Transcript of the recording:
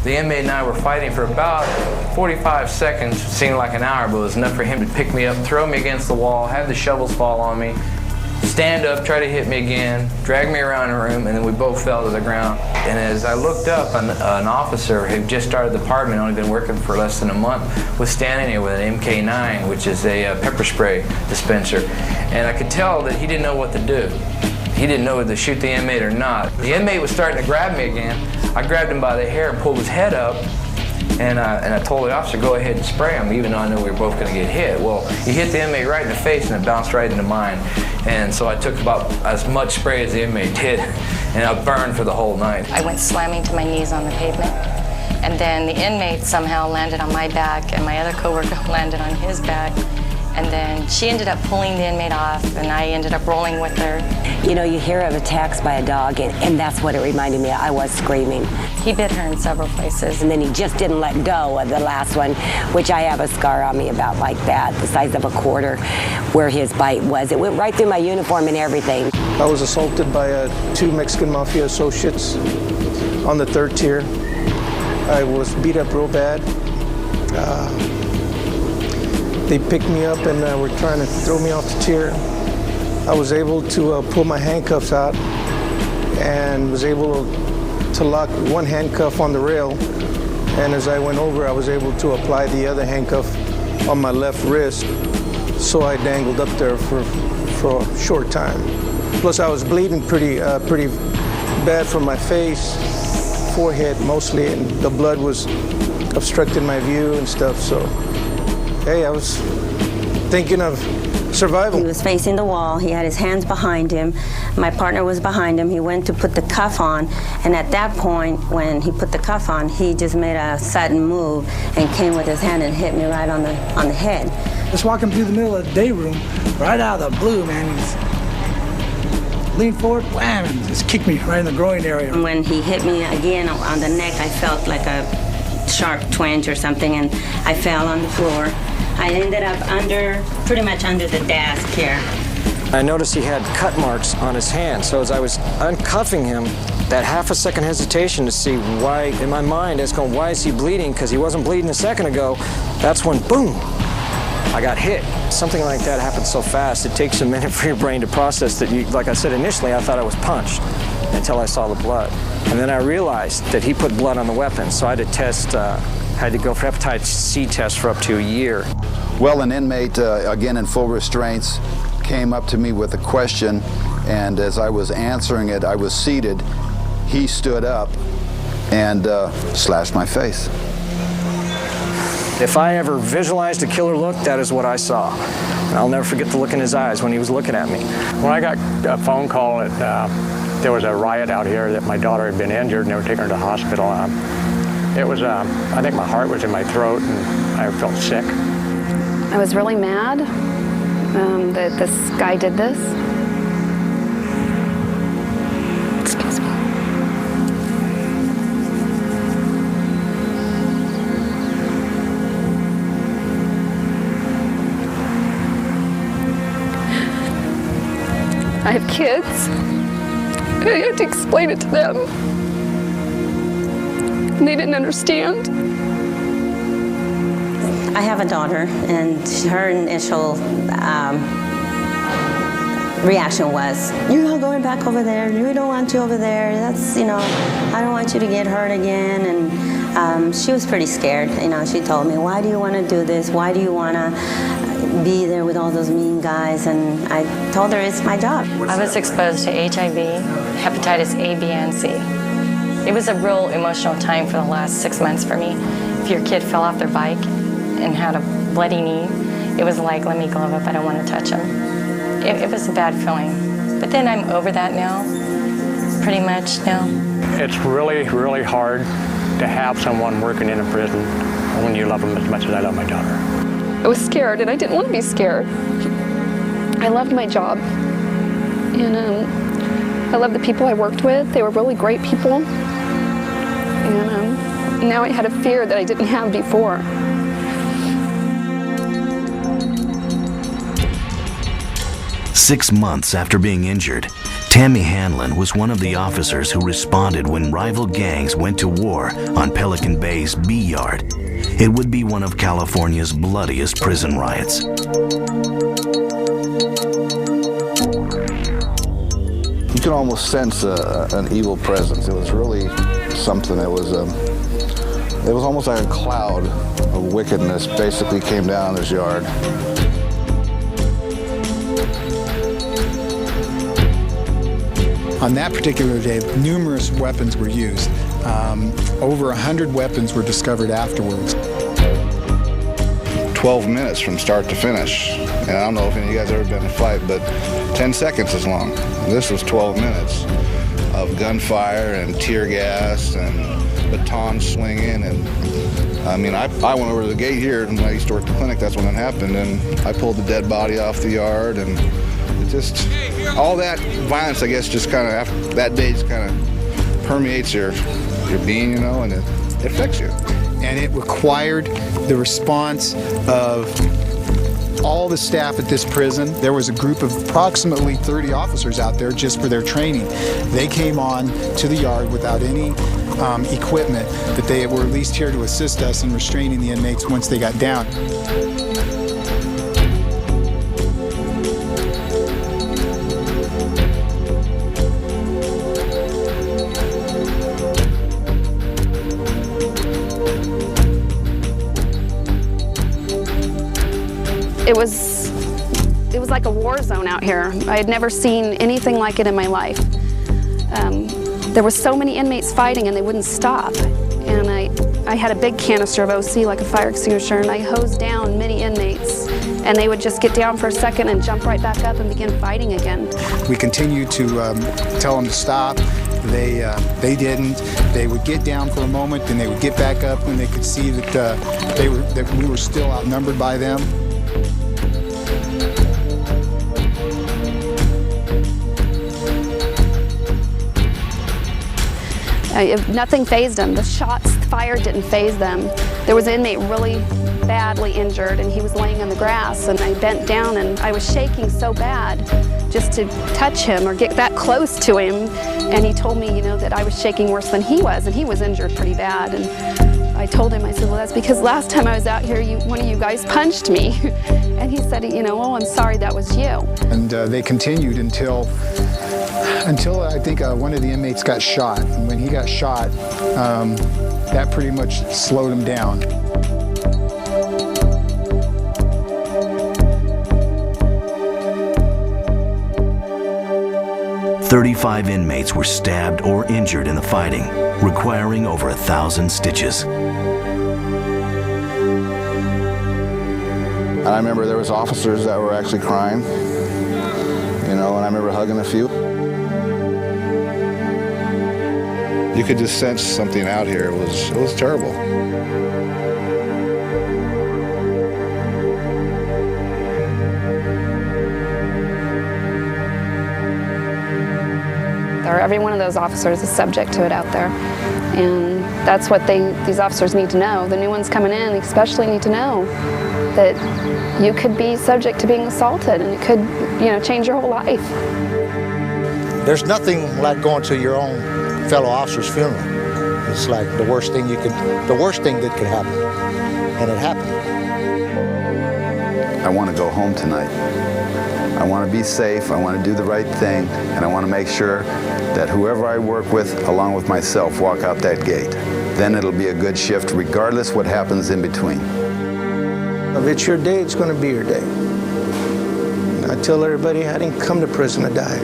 The inmate and I were fighting for about 45 seconds, seemed like an hour, but it was enough for him to pick me up, throw me against the wall, have the shovels fall on me, stand up, try to hit me again, drag me around the room, and then we both fell to the ground. And as I looked up, an officer who just started the department, only been working for less than a month, was standing there with an MK9, which is a pepper spray dispenser. And I could tell that he didn't know what to do. He didn't know whether to shoot the inmate or not. The inmate was starting to grab me again. I grabbed him by the hair and pulled his head up, and I told the officer, go ahead and spray him, even though I knew we were both going to get hit. Well, he hit the inmate right in the face, and it bounced right into mine. And so I took about as much spray as the inmate did, and I burned for the whole night. I went slamming to my knees on the pavement, and then the inmate somehow landed on my back, and my other coworker landed on his back. And then she ended up pulling the inmate off, and I ended up rolling with her. You know, you hear of attacks by a dog, and that's what it reminded me of. I was screaming. He bit her in several places. And then he just didn't let go of the last one, which I have a scar on me about like that, the size of a quarter, where his bite was. It went right through my uniform and everything. I was assaulted by 2 Mexican Mafia associates on the 3rd tier. I was beat up real bad. They picked me up and were trying to throw me off the tier. I was able to pull my handcuffs out and was able to lock one handcuff on the rail. And as I went over, I was able to apply the other handcuff on my left wrist. So I dangled up there for a short time. Plus I was bleeding pretty bad from my face, forehead mostly, and the blood was obstructing my view and stuff, so. Hey, I was thinking of survival. He was facing the wall. He had his hands behind him. My partner was behind him. He went to put the cuff on, and at that point, when he put the cuff on, he just made a sudden move and came with his hand and hit me right on the head. Just walking through the middle of the day room, right out of the blue, man. He's leaned forward, wham, and just kicked me right in the groin area. When he hit me again on the neck, I felt like a sharp twinge or something, and I fell on the floor. I ended up pretty much under the desk here. I noticed he had cut marks on his hand, so as I was uncuffing him, that half a second hesitation to see why, in my mind, it's going, why is he bleeding? Because he wasn't bleeding a second ago. That's when, boom, I got hit. Something like that happens so fast, it takes a minute for your brain to process that you, like I said initially, I thought I was punched until I saw the blood. And then I realized that he put blood on the weapon, so I had to test, had to go for hepatitis C test for up to a year. Well, an inmate, again in full restraints, came up to me with a question, and as I was answering it, I was seated. He stood up and slashed my face. If I ever visualized a killer look, that is what I saw. And I'll never forget the look in his eyes when he was looking at me. When I got a phone call that there was a riot out here, that my daughter had been injured and they were taking her to the hospital, it was, I think my heart was in my throat and I felt sick. I was really mad that this guy did this. Excuse me. I have kids. I had to explain it to them. And they didn't understand. I have a daughter, and her initial reaction was, "You're not going back over there. You don't want to over there. That's, you know, I don't want you to get hurt again." And she was pretty scared. You know, she told me, "Why do you want to do this? Why do you want to be there with all those mean guys?" And I told her it's my job. I was exposed to HIV, hepatitis A, B, and C. It was a real emotional time for the last 6 months for me. If your kid fell off their bike and had a bloody knee, it was like, let me glove up, I don't want to touch him. It was a bad feeling. But then I'm over that now, pretty much now. It's really, really hard to have someone working in a prison when you love them as much as I love my daughter. I was scared, and I didn't want to be scared. I loved my job, and I loved the people I worked with. They were really great people, and now I had a fear that I didn't have before. 6 months after being injured, Tammy Hanlon was one of the officers who responded when rival gangs went to war on Pelican Bay's B Yard. It would be one of California's bloodiest prison riots. You can almost sense an evil presence. It was really something that was, it was almost like a cloud of wickedness basically came down this yard. On that particular day, numerous weapons were used. Over 100 weapons were discovered afterwards. 12 minutes from start to finish. And I don't know if any of you guys have ever been in a fight, but 10 seconds is long. This was 12 minutes of gunfire and tear gas and baton swinging. And I mean, I went over to the gate here, and when I used to work at the clinic, that's when it happened. And I pulled the dead body off the yard, and it just, all that violence, I guess, just kind of, after that day, just kind of permeates your being, you know, and it affects you. And it required the response of all the staff at this prison. There was a group of approximately 30 officers out there just for their training. They came on to the yard without any equipment, but they were at least here to assist us in restraining the inmates once they got down. It was like a war zone out here. I had never seen anything like it in my life. There were so many inmates fighting and they wouldn't stop. And I had a big canister of OC, like a fire extinguisher, and I hosed down many inmates. And they would just get down for a second and jump right back up and begin fighting again. We continued to tell them to stop. They didn't. They would get down for a moment, then they would get back up when they could see that we were still outnumbered by them. Nothing fazed them. The shots fired didn't faze them. There was an inmate really badly injured, and he was laying on the grass, and I bent down and I was shaking so bad just to touch him or get that close to him, and he told me, you know, that I was shaking worse than he was, and he was injured pretty bad. And I told him, I said, well, that's because last time I was out here, one of you guys punched me. And he said, you know, oh, I'm sorry, that was you. And they continued until I think one of the inmates got shot. And when he got shot, that pretty much slowed him down. "35 inmates were stabbed or injured in the fighting, requiring over 1,000 stitches. And I remember there was officers that were actually crying, you know, and I remember hugging a few. You could just sense something out here. It was terrible. Every one of those officers is subject to it out there. And that's what these officers need to know. The new ones coming in especially need to know that you could be subject to being assaulted, and it could, you know, change your whole life. There's nothing like going to your own fellow officer's funeral. It's like the worst thing that could happen, and it happened. I want to go home tonight. I want to be safe, I want to do the right thing, and I want to make sure that whoever I work with, along with myself, walk out that gate. Then it'll be a good shift, regardless what happens in between. If it's your day, it's going to be your day. I tell everybody I didn't come to prison to die.